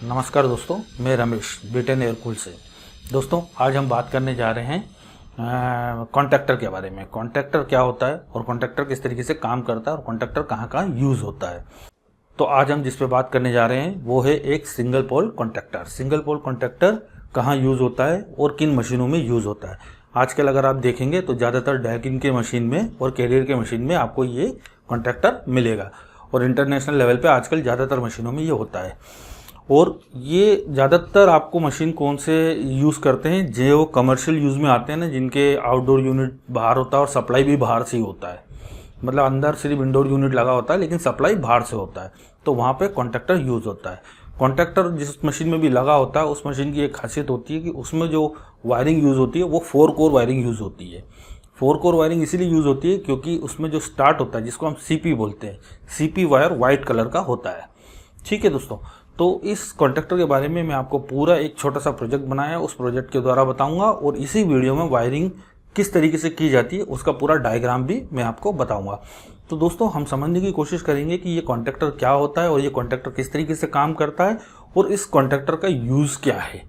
नमस्कार दोस्तों, मैं रमेश ब्रिटेन एयरकूल से। दोस्तों, आज हम बात करने जा रहे हैं कॉन्ट्रैक्टर के बारे में। कॉन्ट्रैक्टर क्या होता है और कॉन्ट्रैक्टर किस तरीके से काम करता है और कॉन्ट्रैक्टर कहाँ कहाँ यूज़ होता है। तो आज हम जिस पे बात करने जा रहे हैं वो है एक single pole contractor. Single pole contractor कहाँ यूज़ होता है और किन मशीनों में यूज़ होता है। आजकल अगर आप देखेंगे तो ज़्यादातर डैकिन के मशीन में और कैरियर के मशीन में आपको ये कॉन्ट्रैक्टर मिलेगा, और इंटरनेशनल लेवल पे आजकल ज़्यादातर मशीनों में ये होता है। और ये ज़्यादातर आपको मशीन कौन से यूज़ करते हैं, जो कमर्शियल यूज़ में आते हैं ना, जिनके आउटडोर यूनिट बाहर होता है और सप्लाई भी बाहर से ही होता है। मतलब अंदर सिर्फ इंडोर यूनिट लगा होता है लेकिन सप्लाई बाहर से होता है, तो वहाँ पे कॉन्ट्रैक्टर यूज़ होता है। कॉन्ट्रैक्टर जिस मशीन में भी लगा होता है उस मशीन की एक खासियत होती है कि उसमें जो वायरिंग यूज़ होती है वो 4 कोर वायरिंग यूज़ होती है। 4 कोर वायरिंग इसीलिए यूज़ होती है क्योंकि उसमें जो स्टार्ट होता है, जिसको हम सीपी बोलते हैं, सीपी वायर वाइट कलर का होता है। ठीक है दोस्तों, तो इस कॉन्ट्रैक्टर के बारे में मैं आपको पूरा एक छोटा सा प्रोजेक्ट बनाया, उस प्रोजेक्ट के द्वारा बताऊंगा, और इसी वीडियो में वायरिंग किस तरीके से की जाती है उसका पूरा डायग्राम भी मैं आपको बताऊंगा। तो दोस्तों, हम समझने की कोशिश करेंगे कि ये कॉन्ट्रैक्टर क्या होता है और ये कॉन्ट्रैक्टर किस तरीके से काम करता है और इस कॉन्ट्रैक्टर का यूज़ क्या है।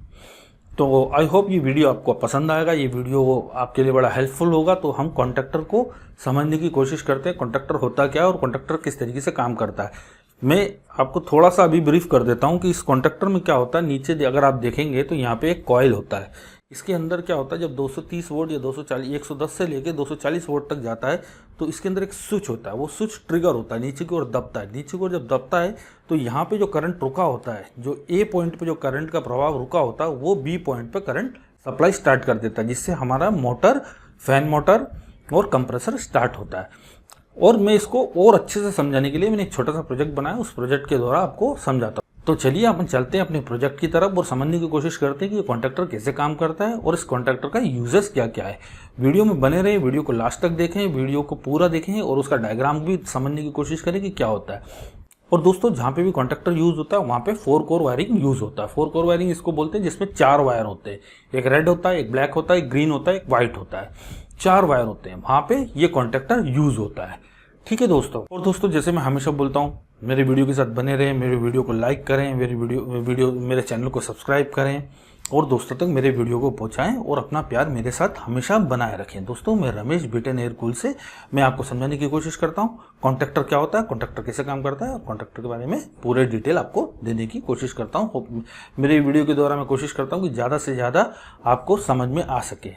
तो आई होप ये वीडियो आपको पसंद आएगा, ये वीडियो आपके लिए बड़ा हेल्पफुल होगा। तो हम कॉन्ट्रैक्टर को समझने की कोशिश करते हैं, कॉन्ट्रैक्टर होता क्या है और कॉन्ट्रैक्टर किस तरीके से काम करता है। मैं आपको थोड़ा सा अभी ब्रीफ कर देता हूं कि इस कॉन्ट्रैक्टर में क्या होता है। नीचे अगर आप देखेंगे तो यहाँ पे एक कॉइल होता है। इसके अंदर क्या होता है, जब 230 वोल्ट या 240 110 से लेके 240 वोल्ट तक जाता है तो इसके अंदर एक स्विच होता है। वो स्विच ट्रिगर होता है, नीचे की ओर दबता है। नीचे की ओर जब दबता है तो यहाँ पे जो करंट रुका होता है, जो ए पॉइंट पे जो करंट का प्रभाव रुका होता है, वो बी पॉइंट पे करंट सप्लाई स्टार्ट कर देता है, जिससे हमारा मोटर, फैन मोटर और कंप्रेसर स्टार्ट होता है। और मैं इसको और अच्छे से समझाने के लिए मैंने एक छोटा सा प्रोजेक्ट बनाया, उस प्रोजेक्ट के द्वारा आपको समझाता हूँ। तो चलिए अपन चलते हैं अपने प्रोजेक्ट की तरफ और समझने की कोशिश करते हैं कि ये कॉन्ट्रैक्टर कैसे काम करता है और इस कॉन्ट्रैक्टर का यूजेस क्या क्या है। वीडियो में बने रहे, वीडियो को लास्ट तक देखें, वीडियो को पूरा देखें और उसका डायग्राम भी समझने की कोशिश करें कि क्या होता है। और दोस्तों, जहाँ पे भी कॉन्ट्रैक्टर यूज होता है वहाँ पे 4 कोर वायरिंग यूज होता है। 4 कोर वायरिंग इसको बोलते हैं जिसमें 4 वायर होते हैं। एक रेड होता है, एक ब्लैक होता है, एक ग्रीन होता है, एक व्हाइट होता है। 4 वायर होते हैं, वहाँ पे ये कॉन्ट्रैक्टर यूज होता है। ठीक है दोस्तों। और दोस्तों, जैसे मैं हमेशा बोलता हूँ, मेरे वीडियो के साथ बने रहें, मेरे वीडियो को लाइक करें, मेरे चैनल को सब्सक्राइब करें और दोस्तों तक मेरे वीडियो को पहुंचाएं और अपना प्यार मेरे साथ हमेशा बनाए रखें। दोस्तों, मैं रमेश ब्रिटेन एयरकूल से मैं आपको समझाने की कोशिश करता हूँ कॉन्ट्रैक्टर क्या होता है, कॉन्ट्रैक्टर कैसे काम करता है और कॉन्ट्रैक्टर के बारे में पूरे डिटेल आपको देने की कोशिश करता हूँ। मेरे वीडियो के द्वारा मैं कोशिश करता हूँ कि ज़्यादा से ज़्यादा आपको समझ में आ सके।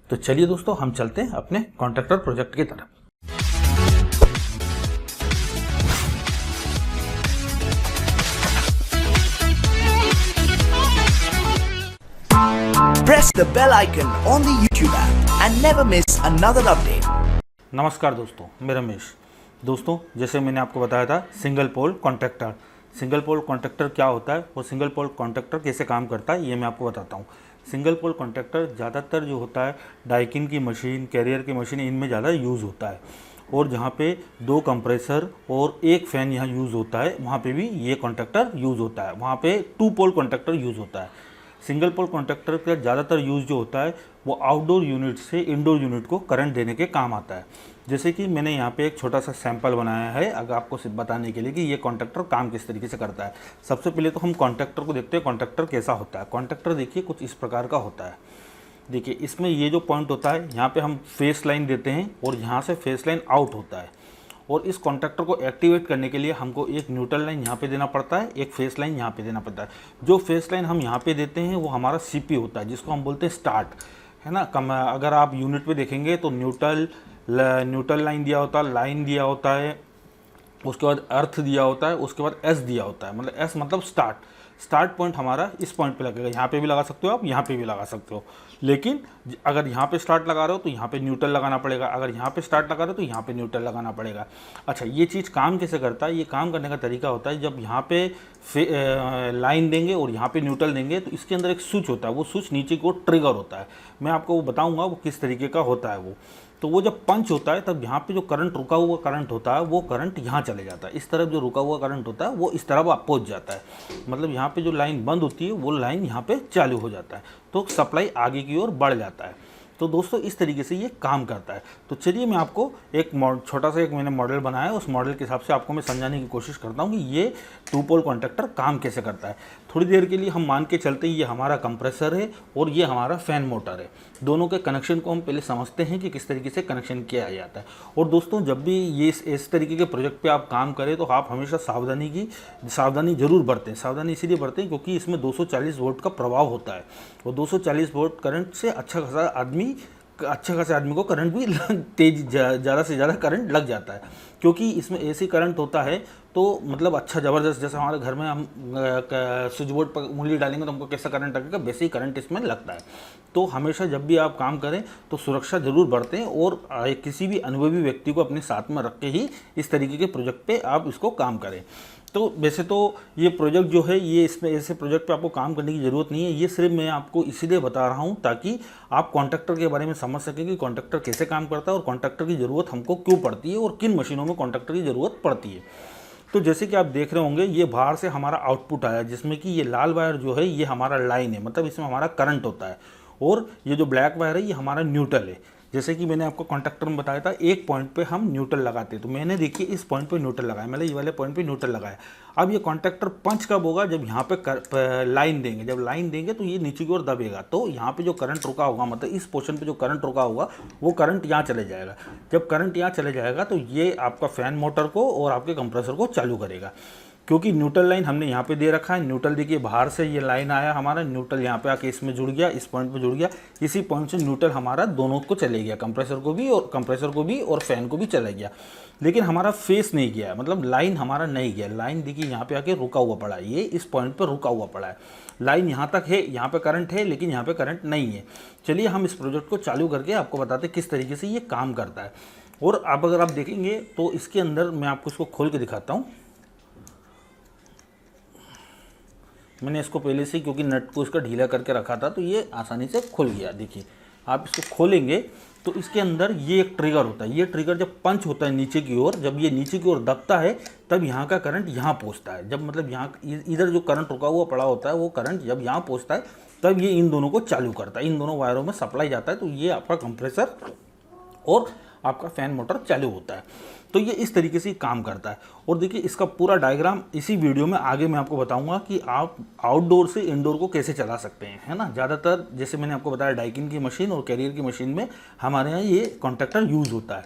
तो चलिए दोस्तों, हम चलते हैं अपने कॉन्ट्रैक्टर प्रोजेक्ट की तरफ। Press the bell icon on the YouTube app and never miss another update. नमस्कार दोस्तों, मैं रमेश। दोस्तों, जैसे मैंने आपको बताया था single pole contractor. Single pole contractor क्या होता है और सिंगल पोल कॉन्ट्रैक्टर कैसे काम करता है, ये मैं आपको बताता हूँ। सिंगल पोल कॉन्ट्रैक्टर ज़्यादातर जो होता है डाइकिन की मशीन, कैरियर की मशीन, इनमें ज़्यादा यूज़ होता है। और जहाँ पे 2 कंप्रेसर और 1 फैन यहाँ यूज़ होता है, वहाँ पे भी ये कॉन्ट्रैक्टर यूज़ होता है। वहाँ पे 2 पोल कॉन्ट्रैक्टर यूज़ होता है। सिंगल पोल कॉन्ट्रैक्टर का ज़्यादातर यूज़ जो होता है वो आउटडोर यूनिट से इंडोर यूनिट को करंट देने के काम आता है। जैसे कि मैंने यहाँ पे एक छोटा सा सैंपल बनाया है अगर आपको सिर्फ बताने के लिए कि ये कॉन्ट्रैक्टर काम किस तरीके से करता है। सबसे पहले तो हम कॉन्ट्रैक्टर को देखते हैं, कॉन्ट्रैक्टर कैसा होता है। कॉन्ट्रैक्टर देखिए कुछ इस प्रकार का होता है। देखिए, इसमें ये जो पॉइंट होता है, यहाँ पे हम फेस लाइन देते हैं और यहाँ से फेस लाइन आउट होता है। और इस कॉन्ट्रैक्टर को एक्टिवेट करने के लिए हमको एक न्यूट्रल लाइन यहाँ पे देना पड़ता है, एक फेस लाइन यहाँ पे देना पड़ता है। जो फेस लाइन हम यहाँ पे देते हैं वो हमारा सीपी होता है, जिसको हम बोलते हैं स्टार्ट, है ना। अगर आप यूनिट पे देखेंगे तो न्यूट्रल लाइन दिया होता है, लाइन दिया होता है, उसके बाद अर्थ दिया होता है, उसके बाद एस दिया होता है। मतलब एस मतलब स्टार्ट पॉइंट हमारा इस पॉइंट पे लगेगा। यहाँ पे भी लगा सकते हो आप, यहाँ पे भी लगा सकते हो, लेकिन अगर यहाँ पे स्टार्ट लगा रहे हो तो यहाँ पे न्यूट्रल लगाना पड़ेगा, अगर यहाँ पे स्टार्ट लगा रहे हो तो यहाँ पे न्यूट्रल लगाना पड़ेगा। अच्छा, ये चीज़ काम कैसे करता है, ये काम करने का तरीका होता है, जब यहाँ पे लाइन देंगे और यहाँ पे न्यूट्रल देंगे तो इसके अंदर एक स्विच होता है, वो स्विच नीचे की ओर ट्रिगर होता है। मैं आपको वो बताऊँगा वो किस तरीके का होता है वो। तो वो जब पंच होता है तब यहाँ पे जो करंट रुका हुआ करंट होता है वो करंट यहाँ चले जाता है। इस तरफ जो रुका हुआ करंट होता है वो इस तरफ आप पहुँच जाता है। मतलब यहाँ पे जो लाइन बंद होती है वो लाइन यहाँ पे चालू हो जाता है, तो सप्लाई आगे की ओर बढ़ जाता है। तो दोस्तों इस तरीके से ये काम करता है। तो चलिए मैं आपको एक छोटा सा एक मैंने मॉडल बनाया है, उस मॉडल के हिसाब से आपको मैं समझाने की कोशिश करता हूँ कि ये 2 पोल कॉन्टैक्टर काम कैसे करता है। थोड़ी देर के लिए हम मान के चलते हैं ये हमारा कंप्रेसर है और ये हमारा फ़ैन मोटर है। दोनों के कनेक्शन को हम पहले समझते हैं कि किस तरीके से कनेक्शन किया जाता है। और दोस्तों जब भी ये इस तरीके के प्रोजेक्ट पे आप काम करें तो आप हमेशा सावधानी जरूर बरतें। सावधानी इसीलिए बरतें क्योंकि इसमें 240 वोल्ट का प्रभाव होता है और 240 वोल्ट करंट से अच्छा खासा आदमी को करंट भी ज़्यादा से ज़्यादा करंट लग जाता है, क्योंकि इसमें एसी करंट होता है। तो मतलब अच्छा ज़बरदस्त, जैसे हमारे घर में हम स्विच बोर्ड पर उंगली डालेंगे तो हमको कैसा करंट लगेगा, वैसे ही करंट इसमें लगता है। तो हमेशा जब भी आप काम करें तो सुरक्षा जरूर बरतें और किसी भी अनुभवी व्यक्ति को अपने साथ में रख के ही इस तरीके के प्रोजेक्ट पे आप इसको काम करें। तो वैसे तो ये प्रोजेक्ट जो है ये इसमें ऐसे प्रोजेक्ट पे आपको काम करने की ज़रूरत नहीं है। ये सिर्फ मैं आपको इसीलिए बता रहा हूँ ताकि आप कॉन्ट्रैक्टर के बारे में समझ सकें कि कॉन्ट्रैक्टर कैसे काम करता है और कॉन्ट्रैक्टर की ज़रूरत हमको क्यों पड़ती है और किन मशीनों में कॉन्ट्रैक्टर की ज़रूरत पड़ती है। तो जैसे कि आप देख रहे होंगे ये बाहर से हमारा आउटपुट आया, जिसमें कि ये लाल वायर जो है ये हमारा लाइन है, मतलब इसमें हमारा करंट होता है, और ये जो ब्लैक वायर है ये हमारा न्यूट्रल है। जैसे कि मैंने आपको कॉन्टैक्टर में बताया था एक पॉइंट पे हम न्यूट्रल लगाते हैं, तो मैंने देखिए इस पॉइंट पे न्यूट्रल लगाया, मतलब ये वाले पॉइंट पे न्यूट्रल लगाया। अब ये कॉन्टैक्टर पंच कब होगा, जब यहाँ पे लाइन देंगे। जब लाइन देंगे तो ये नीचे की ओर दबेगा, तो यहाँ पे जो करंट रुका होगा, मतलब इस पोर्शन पे जो करंट रुका होगा वो करंट यहाँ चले जाएगा। जब करंट यहाँ चले जाएगा तो ये आपका फैन मोटर को और आपके कंप्रेसर को चालू करेगा, क्योंकि न्यूट्रल लाइन हमने यहाँ पे दे रखा है। न्यूट्रल देखिए बाहर से ये लाइन आया हमारा, न्यूट्रल यहाँ पे आके इसमें जुड़ गया, इस पॉइंट पे जुड़ गया। इसी पॉइंट से न्यूट्रल हमारा दोनों को चले गया, कंप्रेसर को भी और फैन को भी चला गया। लेकिन हमारा फेस नहीं गया, मतलब लाइन हमारा नहीं गया। लाइन देखिए यहाँ पे आके रुका हुआ पड़ा है, ये इस पॉइंट पर रुका हुआ पड़ा है। लाइन यहाँ तक है, यहाँ पे करंट है लेकिन यहाँ पे करंट नहीं है। चलिए हम इस प्रोजेक्ट को चालू करके आपको बताते हैं किस तरीके से ये काम करता है। और अब अगर आप देखेंगे तो इसके अंदर मैं आपको इसको खोल के दिखाता हूँ। मैंने इसको पहले से, क्योंकि नट को इसका ढीला करके रखा था, तो ये आसानी से खुल गया। देखिए आप इसको खोलेंगे तो इसके अंदर ये एक ट्रिगर होता है। ये ट्रिगर जब पंच होता है नीचे की ओर, जब ये नीचे की ओर दबता है तब यहाँ का करंट यहाँ पहुँचता है। जब मतलब यहाँ इधर जो करंट रुका हुआ पड़ा होता है वो करंट जब यहाँ पहुँचता है तब ये इन दोनों को चालू करता है, इन दोनों वायरों में सप्लाई जाता है। तो ये आपका कंप्रेसर और आपका फैन मोटर चालू होता है। तो ये इस तरीके से काम करता है। और देखिए इसका पूरा डायग्राम इसी वीडियो में आगे मैं आपको बताऊंगा कि आप आउटडोर से इंडोर को कैसे चला सकते हैं, है ना। ज़्यादातर जैसे मैंने आपको बताया डाइकिन की मशीन और कैरियर की मशीन में हमारे यहाँ ये कॉन्टैक्टर यूज़ होता है।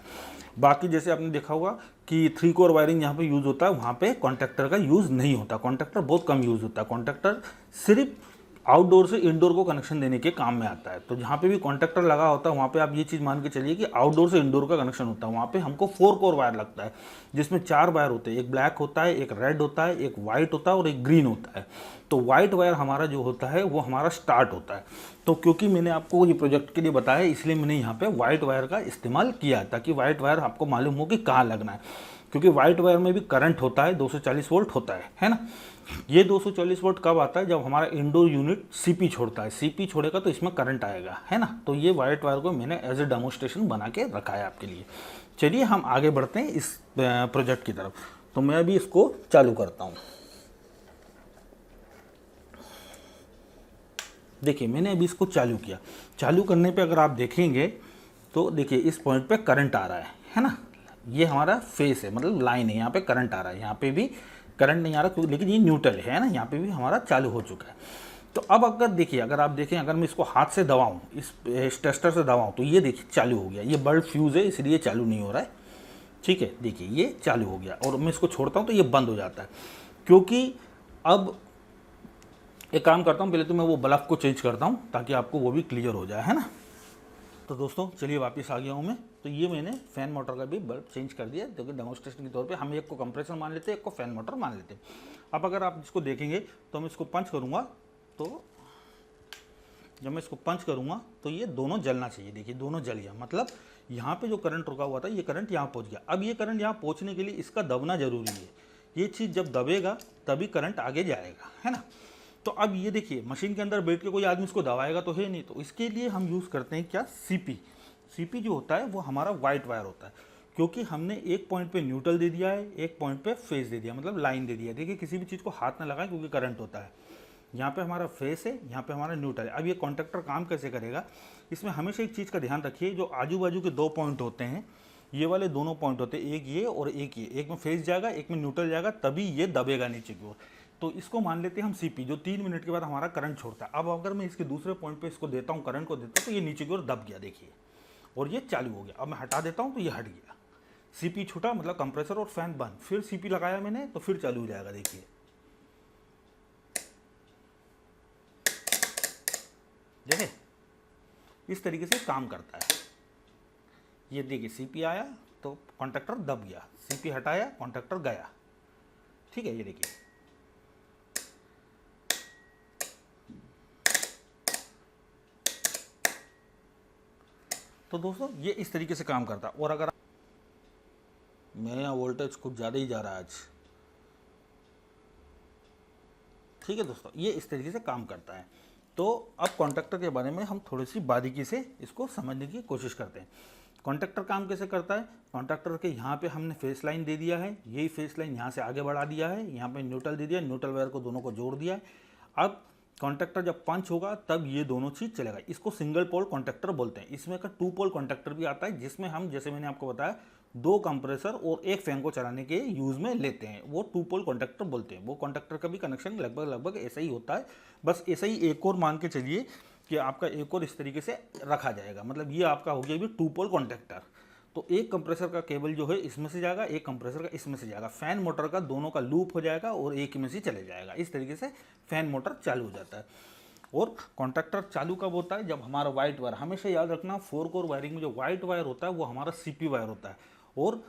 बाकी जैसे आपने देखा होगा कि 3 कोर वायरिंग यहाँ पे यूज़ होता है, वहाँ पे कॉन्टैक्टर का यूज़ नहीं होता। कॉन्टैक्टर बहुत कम यूज़ होता है। कॉन्टैक्टर सिर्फ आउटडोर से इंडोर को कनेक्शन देने के काम में आता है। तो जहाँ पे भी कॉन्टैक्टर लगा होता है वहाँ पे आप ये चीज़ मान के चलिए कि आउटडोर से इंडोर का कनेक्शन होता है। वहाँ पे हमको 4 कोर वायर लगता है, जिसमें 4 वायर होते हैं। एक ब्लैक होता है, एक रेड होता है, एक वाइट होता है और एक ग्रीन होता है। तो वाइट वायर हमारा जो होता है वो हमारा स्टार्ट होता है। तो क्योंकि मैंने आपको ये प्रोजेक्ट के लिए बताया इसलिए मैंने यहाँ पे वाइट वायर का इस्तेमाल किया, ताकि वाइट वायर आपको मालूम हो कि कहाँ लगना है। क्योंकि वाइट वायर में भी करंट होता है, 240 वोल्ट होता है ना। ये 240 वोल्ट कब आता है, जब हमारा इंडोर यूनिट सीपी छोड़ता है। सीपी छोड़ेगा तो इसमें करंट आएगा, है ना। तो ये वाइट वायर को मैंने एज ए डेमोन्स्ट्रेशन बना के रखा है आपके लिए। चलिए हम आगे बढ़ते हैं इस प्रोजेक्ट की तरफ। तो मैं अभी इसको चालू करता हूँ। देखिए मैंने अभी इसको चालू किया। चालू करने पे अगर आप देखेंगे तो देखिए इस पॉइंट पे करंट आ रहा है ना। ये हमारा फेस है, मतलब लाइन है, यहाँ पे करंट आ रहा है। यहाँ पे भी करंट नहीं आ रहा क्योंकि, लेकिन ये न्यूट्रल है ना। यहाँ पे भी हमारा चालू हो चुका है। तो अब अगर देखिए, अगर आप देखें, अगर मैं इसको हाथ से दबाऊँ, इस टेस्टर से दबाऊँ, तो ये देखिए चालू हो गया। ये बल्ब फ्यूज़ है इसलिए चालू नहीं हो रहा है, ठीक है। देखिए ये चालू हो गया और मैं इसको छोड़ता हूँ तो ये बंद हो जाता है। क्योंकि अब एक काम करता हूँ, पहले तो मैं वो बल्ब को चेंज करता हूँ ताकि आपको वो भी क्लियर हो जाए, है ना। तो दोस्तों चलिए वापस आ गया हूँ मैं। तो ये मैंने फ़ैन मोटर का भी बल्ब चेंज कर दिया, जो कि डेमोन्स्ट्रेशन के तौर पे हम एक को कंप्रेसर मान लेते हैं, एक को फ़ैन मोटर मान लेते हैं। अब अगर आप इसको देखेंगे तो मैं इसको पंच करूँगा, तो जब मैं इसको पंच करूँगा तो ये दोनों जलना चाहिए। देखिए दोनों जल गया, मतलब यहाँ पे जो करंट रुका हुआ था ये करंट यहाँ पहुँच गया। अब ये करंट यहाँ पहुँचने के लिए इसका दबना ज़रूरी है। ये चीज़ जब दबेगा तभी करंट आगे जाएगा, है ना। तो अब ये देखिए मशीन के अंदर बैठ के कोई आदमी इसको दबाएगा तो है नहीं, तो इसके लिए हम यूज़ करते हैं क्या, सीपी। सीपी जो होता है वो हमारा वाइट वायर होता है, क्योंकि हमने एक पॉइंट पे न्यूट्रल दे दिया है, एक पॉइंट पे फेज दे दिया, मतलब लाइन दे दिया है। देखिए किसी भी चीज़ को हाथ ना लगाएं क्योंकि करंट होता है। यहाँ पे हमारा फेस है, यहाँ पे हमारा न्यूट्रल है। अब ये कॉन्टैक्टर काम कैसे करेगा, इसमें हमेशा एक चीज़ का ध्यान रखिए, जो आजू बाजू के 2 पॉइंट होते हैं, ये वाले दोनों पॉइंट होते हैं, एक ये और एक ये, एक में फेस जाएगा एक में न्यूट्रल जाएगा, तभी ये दबेगा नीचे की ओर। तो इसको मान लेते हैं हम सीपी, जो 3 मिनट के बाद हमारा करंट छोड़ता है। अब अगर मैं इसके दूसरे पॉइंट पे इसको देता हूँ, करंट को देता हूँ, तो ये नीचे की ओर दब गया, देखिए, और ये चालू हो गया। अब मैं हटा देता हूँ तो ये हट गया, सीपी छूटा, मतलब कंप्रेसर और फैन बंद। फिर सीपी लगाया मैंने तो फिर चालू हो जाएगा, देखिए। देखे, इस तरीके से काम करता है। ये देखिए, सीपी आया तो कॉन्टैक्टर दब गया, सीपी हटाया कॉन्टैक्टर गया। ठीक है, ये देखिए। तो दोस्तों ये इस तरीके से काम करता है। और अगर मेरे यहाँ वोल्टेज कुछ ज़्यादा ही जा रहा है आज, ठीक है दोस्तों, ये इस तरीके से काम करता है। तो अब कॉन्टैक्टर के बारे में हम थोड़ी सी बारीकी से इसको समझने की कोशिश करते हैं। कॉन्टैक्टर काम कैसे करता है, कॉन्टैक्टर के यहाँ पे हमने फेस लाइन दे दिया है, यही फेस लाइन यहाँ से आगे बढ़ा दिया है, यहाँ पे न्यूट्रल दे दिया, न्यूट्रल वायर को दोनों को जोड़ दिया है। अब कॉन्टैक्टर जब पंच होगा तब ये दोनों चीज़ चलेगा। इसको सिंगल पोल कॉन्टैक्टर बोलते हैं। इसमें का 2 पोल कॉन्टैक्टर भी आता है, जिसमें हम, जैसे मैंने आपको बताया, 2 कंप्रेसर और 1 फैन को चलाने के यूज़ में लेते हैं, वो 2 पोल कॉन्टैक्टर बोलते हैं। वो कॉन्टैक्टर का भी कनेक्शन लगभग ऐसा ही होता है। बस ऐसा ही एक और मान के चलिए कि आपका एक और इस तरीके से रखा जाएगा, मतलब ये आपका हो गया भी 2 पोल कॉन्टैक्टर। तो एक कंप्रेसर का केबल जो है इसमें से जाएगा, एक कंप्रेसर का इसमें से जाएगा, फैन मोटर का दोनों का लूप हो जाएगा और एक में से चले जाएगा। इस तरीके से फैन मोटर चालू हो जाता है। और कॉन्टैक्टर चालू कब होता है, जब हमारा वाइट वायर, हमेशा याद रखना 4 कोर वायरिंग में जो वाइट वायर होता है वो हमारा सीपी वायर होता है। और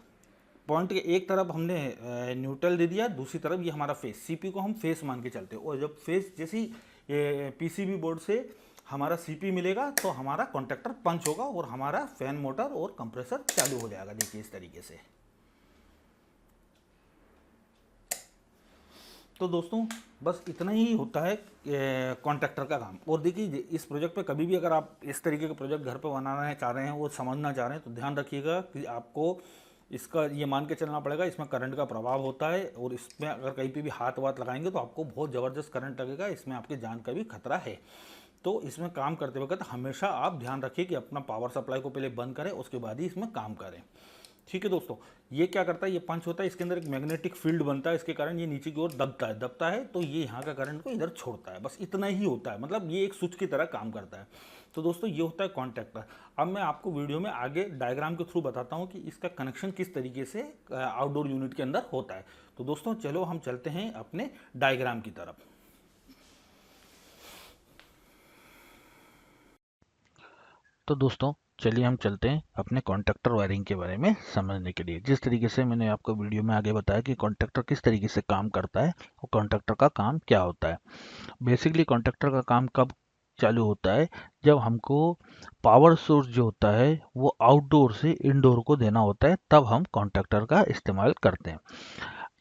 पॉइंट के एक तरफ हमने न्यूट्रल दे दिया, दूसरी तरफ ये हमारा फेस, सीपी को हम फेस मान के चलते हैं। और जब फेस जैसी पीसीबी बोर्ड से हमारा सीपी मिलेगा तो हमारा कॉन्टैक्टर पंच होगा और हमारा फैन मोटर और कंप्रेसर चालू हो जाएगा। देखिए इस तरीके से। तो दोस्तों बस इतना ही होता है कॉन्ट्रैक्टर का काम। और देखिए, इस प्रोजेक्ट पे कभी भी अगर आप इस तरीके का प्रोजेक्ट घर पे बनाना चाह रहे हैं, वो समझना चाह रहे हैं, तो ध्यान रखिएगा कि आपको इसका ये मान के चलना पड़ेगा, इसमें करंट का प्रभाव होता है और इसमें अगर कहीं पे भी हाथ वाथ लगाएंगे तो आपको बहुत ज़बरदस्त करंट लगेगा, इसमें आपकी जान का भी खतरा है। तो इसमें काम करते वक्त हमेशा आप ध्यान रखिए कि अपना पावर सप्लाई को पहले बंद करें, उसके बाद ही इसमें काम करें। ठीक है दोस्तों, ये क्या करता है, ये पंच होता है, इसके अंदर एक मैग्नेटिक फील्ड बनता है, इसके कारण ये नीचे की ओर दबता है तो ये यहाँ का करंट को इधर छोड़ता है। बस इतना ही होता है, मतलब ये एक स्विच की तरह काम करता है। तो दोस्तों ये होता है कॉन्टैक्टर। अब मैं आपको वीडियो में आगे डायग्राम के थ्रू बताता हूँ कि इसका कनेक्शन किस तरीके से आउटडोर यूनिट के अंदर होता है। तो दोस्तों चलो हम चलते हैं अपने डायग्राम की तरफ। तो दोस्तों चलिए हम चलते हैं अपने कॉन्टैक्टर वायरिंग के बारे में समझने के लिए। जिस तरीके से मैंने आपको वीडियो में आगे बताया कि कॉन्टैक्टर किस तरीके से काम करता है और कॉन्टैक्टर का काम क्या होता है। बेसिकली कॉन्टैक्टर का काम कब चालू होता है, जब हमको पावर सोर्स जो होता है वो आउटडोर से इंडोर को देना होता है, तब हम कॉन्टैक्टर का इस्तेमाल करते हैं।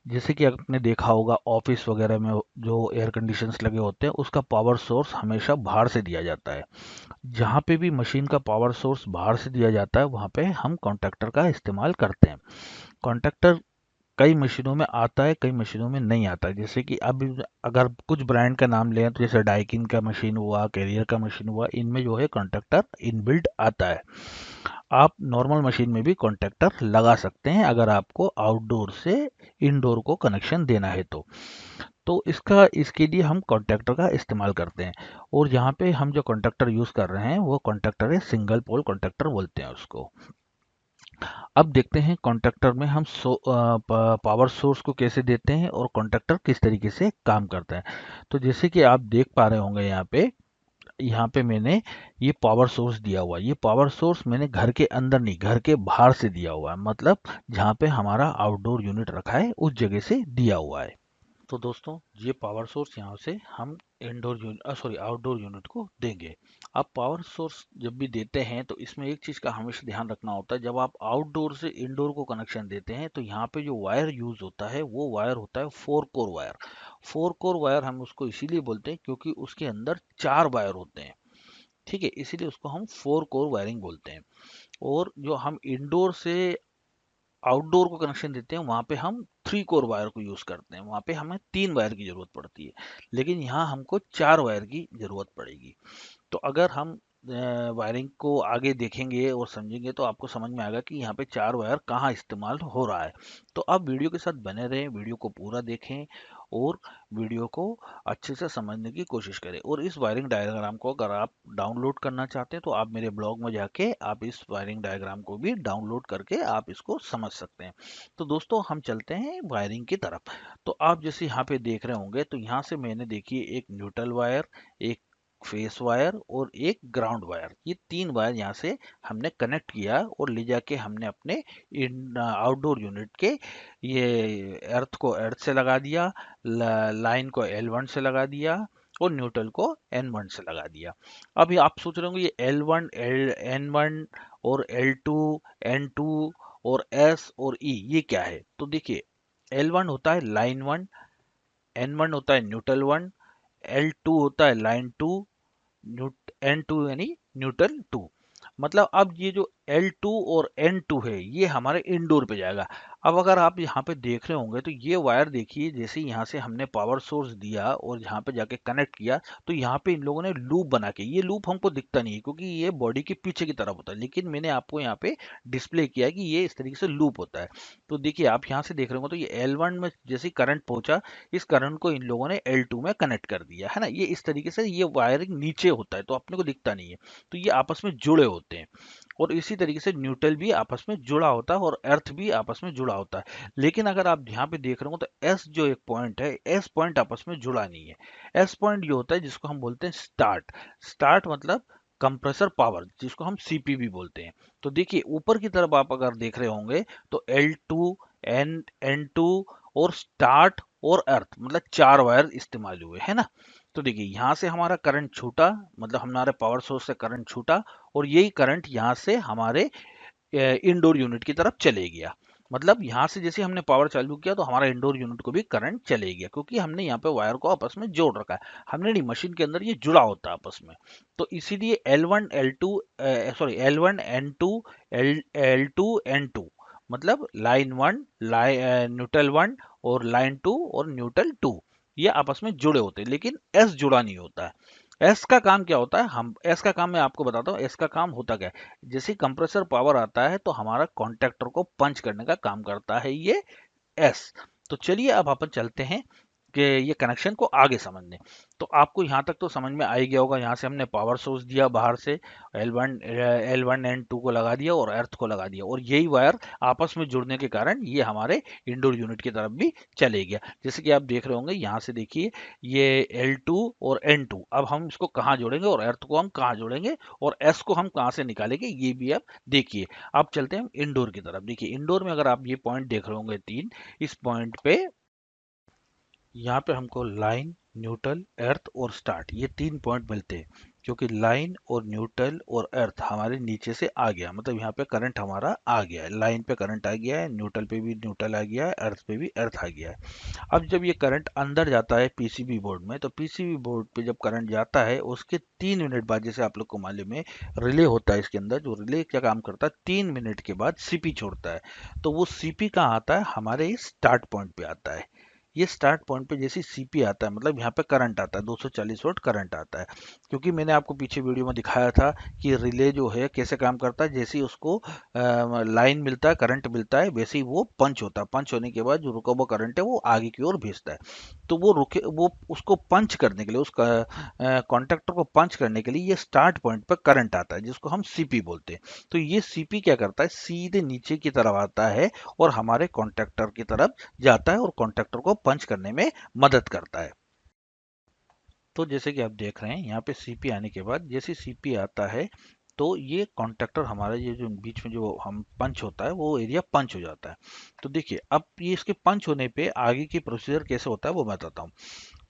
जैसे कि आपने देखा होगा ऑफिस वगैरह में जो एयर कंडीशंस लगे होते हैं उसका पावर सोर्स हमेशा बाहर से दिया जाता है। जहाँ पे भी मशीन का पावर सोर्स बाहर से दिया जाता है वहाँ पे हम कॉन्टैक्टर का इस्तेमाल करते हैं। कॉन्टैक्टर कई मशीनों में आता है, कई मशीनों में नहीं आता है। जैसे कि अब अगर कुछ ब्रांड का नाम लें तो जैसे डाइकिन का मशीन हुआ, कैरियर का मशीन हुआ, इनमें जो है कॉन्टैक्टर इनबिल्ट आता है। आप नॉर्मल मशीन में भी कॉन्टैक्टर लगा सकते हैं अगर आपको आउटडोर से इनडोर को कनेक्शन देना है तो इसके लिए हम कॉन्टैक्टर का इस्तेमाल करते हैं। और यहाँ पे हम जो कॉन्टैक्टर यूज़ कर रहे हैं वो कॉन्टैक्टर है, सिंगल पोल कॉन्टैक्टर बोलते हैं उसको। अब देखते हैं कॉन्टैक्टर में हम पावर सोर्स को कैसे देते हैं और कॉन्टैक्टर किस तरीके से काम करता है। तो जैसे कि आप देख पा रहे होंगे यहाँ पे मैंने ये पावर सोर्स दिया हुआ है। ये पावर सोर्स मैंने घर के अंदर नहीं, घर के बाहर से दिया हुआ है, मतलब जहाँ पे हमारा आउटडोर यूनिट रखा है उस जगह से दिया हुआ है। तो दोस्तों ये पावर सोर्स यहाँ से हम आउटडोर यूनिट को देंगे। आप पावर सोर्स जब भी देते हैं तो इसमें एक चीज़ का हमेशा ध्यान रखना होता है, जब आप आउटडोर से इंडोर को कनेक्शन देते हैं तो यहाँ पे जो वायर यूज होता है वो वायर होता है 4 कोर वायर। 4 कोर वायर हम उसको इसीलिए बोलते हैं क्योंकि उसके अंदर 4 वायर होते हैं। ठीक है, इसीलिए उसको हम 4 कोर वायरिंग बोलते हैं। और जो हम इंडोर से आउटडोर को कनेक्शन देते हैं वहाँ पे हम 3 कोर वायर को यूज़ करते हैं, वहाँ पे हमें 3 वायर की ज़रूरत पड़ती है, लेकिन यहाँ हमको 4 वायर की ज़रूरत पड़ेगी। तो अगर हम वायरिंग को आगे देखेंगे और समझेंगे तो आपको समझ में आएगा कि यहाँ पे 4 वायर कहाँ इस्तेमाल हो रहा है। तो आप वीडियो के साथ बने रहें, वीडियो को पूरा देखें और वीडियो को अच्छे से समझने की कोशिश करें। और इस वायरिंग डायग्राम को अगर आप डाउनलोड करना चाहते हैं तो आप मेरे ब्लॉग में जाके आप इस वायरिंग डायग्राम को भी डाउनलोड करके आप इसको समझ सकते हैं। तो दोस्तों हम चलते हैं वायरिंग की तरफ। तो आप जैसे यहाँ पे देख रहे होंगे तो यहाँ से मैंने देखिए एक न्यूट्रल वायर, एक फेस वायर और एक ग्राउंड वायर, ये 3 वायर यहाँ से हमने कनेक्ट किया और ले जाके हमने अपने इन आउटडोर यूनिट के ये अर्थ को अर्थ से लगा दिया, लाइन को L1 से लगा दिया और न्यूट्रल को N1 से लगा दिया। अभी आप सोच रहे होंगे ये L1 N1 और L2 N2 और S और E ये क्या है? तो देखिए L1 होता है लाइन 1, N1 होता है न्यूट्रल 1, L2 होता है लाइन 2, N2 यानी न्यूट्रल 2। मतलब अब ये जो L2 और N2 है ये हमारे इंडोर पे जाएगा। अब अगर आप यहाँ पे देख रहे होंगे तो ये वायर देखिए, जैसे यहाँ से हमने पावर सोर्स दिया और यहाँ पे जाके कनेक्ट किया तो यहाँ पे इन लोगों ने लूप बना के, ये लूप हमको दिखता नहीं है क्योंकि ये बॉडी के पीछे की तरफ होता है, लेकिन मैंने आपको यहाँ पे डिस्प्ले किया कि ये इस तरीके से लूप होता है। तो देखिए आप यहाँ से देख रहे होंगे तो ये L1 में जैसे करंट पहुंचा, इस करंट को इन लोगों ने L2 में कनेक्ट कर दिया है ना। ये इस तरीके से ये वायरिंग नीचे होता है तो अपने को दिखता नहीं है, तो ये आपस में जुड़े होते हैं। और इसी तरीके से न्यूट्रल भी आपस में जुड़ा होता है और अर्थ भी आपस में जुड़ा होता है। लेकिन अगर आप यहाँ पे देख रहे हो तो एस जो एक पॉइंट है, एस पॉइंट आपस में जुड़ा नहीं है। एस पॉइंट ये होता है जिसको हम बोलते हैं स्टार्ट। स्टार्ट मतलब कंप्रेसर पावर, जिसको हम सीपी भी बोलते हैं। तो देखिए ऊपर की तरफ आप अगर देख रहे होंगे तो L2 N2 और स्टार्ट और अर्थ मतलब 4 वायर इस्तेमाल हुए है ना। तो देखिए यहाँ से हमारा करंट छूटा, मतलब हमारे पावर सोर्स से करंट छूटा और यही करंट यहाँ से हमारे इंडोर यूनिट की तरफ चले गया। मतलब यहाँ से जैसे हमने पावर चालू किया तो हमारा इंडोर यूनिट को भी करंट चले गया, क्योंकि हमने यहाँ पे वायर को आपस में जोड़ रखा है। हमने नहीं, मशीन के अंदर ये जुड़ा होता है आपस में। तो इसीलिए L1 L2 sorry L1 N2 L2 N2 मतलब लाइन 1 न्यूट्रल 1 और लाइन 2 और न्यूट्रल 2 ये आपस में जुड़े होते हैं, लेकिन एस जुड़ा नहीं होता है। एस का काम क्या होता है, हम एस का काम मैं आपको बताता हूँ। एस का काम होता क्या है, जैसे कंप्रेसर पावर आता है तो हमारा कॉन्ट्रैक्टर को पंच करने का काम करता है ये एस। तो चलिए अब अपन चलते हैं कि ये कनेक्शन को आगे समझने। तो आपको यहाँ तक तो समझ में आ ही गया होगा, यहाँ से हमने पावर सोर्स दिया बाहर से, L1 N2 को लगा दिया और अर्थ को लगा दिया और यही वायर आपस में जुड़ने के कारण ये हमारे इंडोर यूनिट की तरफ भी चले गया। जैसे कि आप देख रहे होंगे यहाँ से देखिए ये L2 और N2, अब हम इसको कहाँ जोड़ेंगे और अर्थ को हम कहाँ जोड़ेंगे और S को हम कहाँ से निकालेंगे ये भी आप देखिए। अब चलते हैं इंडोर की तरफ। देखिए इंडोर में अगर आप ये पॉइंट देख रहे होंगे 3, इस पॉइंट पे यहाँ पे हमको लाइन, न्यूट्रल, अर्थ और स्टार्ट ये 3 पॉइंट मिलते हैं, क्योंकि लाइन और न्यूट्रल और अर्थ हमारे नीचे से आ गया, मतलब यहाँ पे करंट हमारा आ गया है। लाइन पे करंट आ गया है, न्यूट्रल पे भी न्यूट्रल आ गया है, अर्थ पे भी अर्थ आ गया है। अब जब ये करंट अंदर जाता है पीसीबी बोर्ड में, तो पीसीबी बोर्ड पे जब करंट जाता है उसके 3 मिनट बाद, जैसे आप लोग को मालूम है रिले होता है इसके अंदर, जो रिले क्या काम करता है 3 मिनट के बाद सीपी छोड़ता है। तो वो सीपी कहाँ आता है, हमारे स्टार्ट पॉइंट पे आता है। ये स्टार्ट पॉइंट पे जैसे सीपी आता है मतलब यहाँ पे करंट आता है, 240 वोल्ट करंट आता है। क्योंकि मैंने आपको पीछे वीडियो में दिखाया था कि रिले जो है कैसे काम करता है, जैसे ही उसको लाइन मिलता है, करंट मिलता है, वैसे ही वो पंच होता है। पंच होने के बाद जो रुका हुआ करंट है वो आगे की ओर भेजता है। तो वो उसको पंच करने के लिए, उसका कॉन्ट्रैक्टर को पंच करने के लिए ये स्टार्ट पॉइंट पर करंट आता है, जिसको हम सीपी बोलते हैं। तो ये सीपी क्या करता है, सीधे नीचे की तरफ आता है और हमारे कॉन्ट्रैक्टर की तरफ जाता है और कॉन्ट्रैक्टर को पंच करने में मदद करता है। तो जैसे कि आप देख रहे हैं यहाँ पे सीपी आने के बाद, जैसे सीपी आता है तो ये कॉन्ट्रैक्टर हमारा ये जो बीच में जो हम पंच होता है वो एरिया पंच हो जाता है। तो देखिए अब ये इसके पंच होने पे आगे की प्रोसीजर कैसे होता है वो मैं बताता हूँ।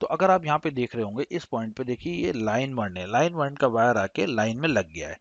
तो अगर आप यहाँ पे देख रहे होंगे इस पॉइंट पे देखिए ये लाइन 1 है, लाइन 1 का वायर आके लाइन में लग गया है।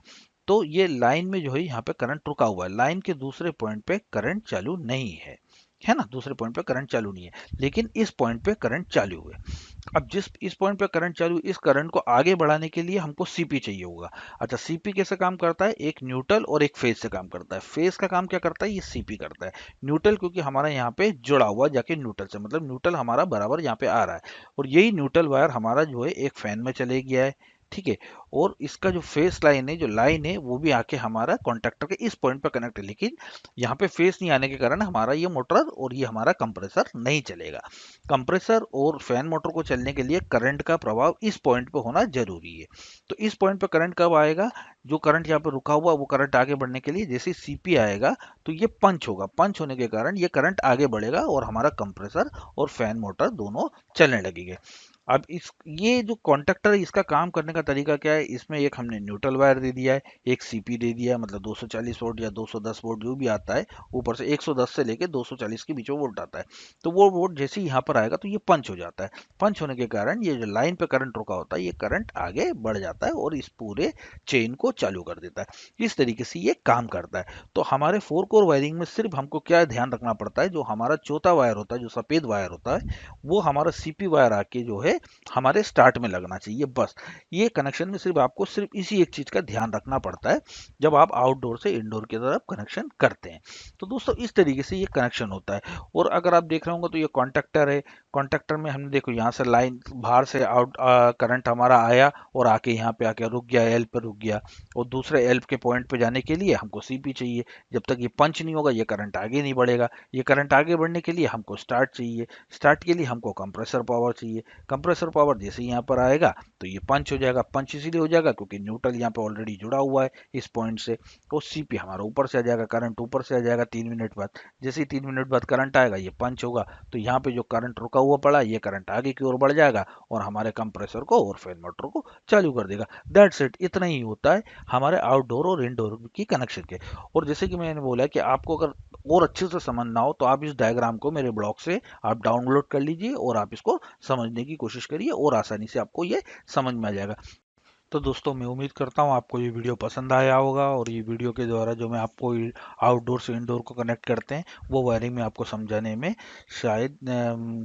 तो ये लाइन में जो है यहाँ पे करंट रुका हुआ है, लाइन के दूसरे पॉइंट पे करंट चालू नहीं है, है ना। दूसरे पॉइंट पे करंट चालू नहीं है, लेकिन इस पॉइंट पे करंट चालू है। अब जिस इस पॉइंट पे करंट चालू, इस करंट को आगे बढ़ाने के लिए हमको सीपी चाहिए होगा। अच्छा, सीपी कैसे काम करता है? एक न्यूट्रल और एक फेज से काम करता है। फेज का काम क्या करता है? ये सीपी करता है। न्यूट्रल क्योंकि हमारा यहाँ पे जुड़ा हुआ जाके न्यूट्रल से, मतलब न्यूट्रल हमारा बराबर यहाँ पे आ रहा है, और यही न्यूट्रल वायर हमारा जो है एक फैन में चले गया है, ठीक है। और इसका जो फेस लाइन है, जो लाइन है, वो भी आके हमारा कॉन्ट्रैक्टर के इस पॉइंट पे कनेक्ट है, लेकिन यहाँ पे फेस नहीं आने के कारण हमारा ये मोटर और ये हमारा कंप्रेसर नहीं चलेगा। कंप्रेसर और फैन मोटर को चलने के लिए करंट का प्रभाव इस पॉइंट पे होना जरूरी है। तो इस पॉइंट पे करंट कब आएगा? जो करंट यहाँ पे रुका हुआ, वो करंट आगे बढ़ने के लिए जैसे सीपी आएगा तो ये पंच होगा। पंच होने के कारण ये करंट आगे बढ़ेगा और हमारा कंप्रेसर और फैन मोटर दोनों चलने लगेंगे। अब इस ये जो कॉन्टैक्टर है, इसका काम करने का तरीका क्या है? इसमें एक हमने न्यूट्रल वायर दे दिया है, एक सीपी दे दिया है, मतलब 240 वोल्ट या 210 वोल्ट जो भी आता है, ऊपर से 110 से लेके 240 के बीच में वोल्ट आता है। तो वो वोल्ट जैसे ही यहाँ पर आएगा तो ये पंच हो जाता है। पंच होने के कारण ये जो लाइन पे करंट रुका होता है, ये करंट आगे बढ़ जाता है और इस पूरे चेन को चालू कर देता है। इस तरीके से ये काम करता है। तो हमारे 4 कोर वायरिंग में सिर्फ हमको क्या ध्यान रखना पड़ता है? जो हमारा चौथा वायर होता है, जो सफेद वायर होता है, वो हमारा सीपी वायर आके जो है हमारे स्टार्ट में लगना चाहिए, बस। ये कनेक्शन में सिर्फ आपको सिर्फ इसी एक चीज का ध्यान रखना पड़ता है जब आप आउटडोर से इंडोर की तरफ कनेक्शन करते हैं। तो दोस्तों, इस तरीके से ये कनेक्शन होता है। और अगर आप देख रहे होंगे तो ये कॉन्टैक्टर है। कॉन्टैक्टर में हमने देखो यहाँ से लाइन बाहर से आउट करंट हमारा आया और आके यहाँ पे आके रुक गया, एल पे रुक गया। और दूसरे एल के पॉइंट पे जाने के लिए हमको सीपी चाहिए। जब तक ये पंच नहीं होगा, ये करंट आगे नहीं बढ़ेगा। ये करंट आगे बढ़ने के लिए हमको स्टार्ट चाहिए। स्टार्ट के लिए हमको कंप्रेसर पावर चाहिए। कंप्रेसर पावर जैसे ही यहाँ पर आएगा तो ये पंच हो जाएगा। पंच इसीलिए हो जाएगा क्योंकि न्यूट्रल यहाँ पे ऑलरेडी जुड़ा हुआ है इस पॉइंट से। तो सीपी हमारा ऊपर से आ जाएगा, करंट ऊपर से आ जाएगा 3 मिनट बाद। जैसे ही 3 मिनट बाद करंट आएगा, ये पंच होगा, तो यहाँ पे जो करंट रुका हुआ पड़ा है, ये करंट आगे की ओर बढ़ जाएगा और हमारे कंप्रेसर को और फैन मोटर को चालू कर देगा। दैट्स इट, इतना ही होता है हमारे आउटडोर और इंडोर की कनेक्शन के। और जैसे कि मैंने बोला कि आपको अगर और अच्छे से समझना हो तो आप इस डायग्राम को मेरे ब्लॉग से आप डाउनलोड कर लीजिए और आप इसको समझने की कोशिश करिए और आसानी से आपको ये समझ में आ जाएगा। तो दोस्तों, मैं उम्मीद करता हूँ आपको ये वीडियो पसंद आया होगा और ये वीडियो के द्वारा जो मैं आपको आउटडोर से इंडोर को कनेक्ट करते हैं वो वायरिंग में आपको समझाने में शायद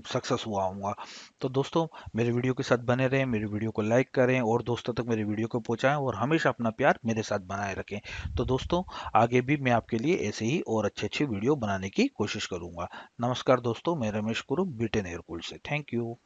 सक्सेस हुआ होऊंगा। तो दोस्तों, मेरे वीडियो के साथ बने रहें, मेरे वीडियो को लाइक करें और दोस्तों तक मेरे वीडियो को पहुंचाएं और हमेशा अपना प्यार मेरे साथ बनाए रखें। तो दोस्तों, आगे भी मैं आपके लिए ऐसे ही और अच्छे अच्छे वीडियो बनाने की कोशिश करूंगा। नमस्कार दोस्तों, मैं रमेश कुरुप, बीटेन एयरकूल से। Thank you.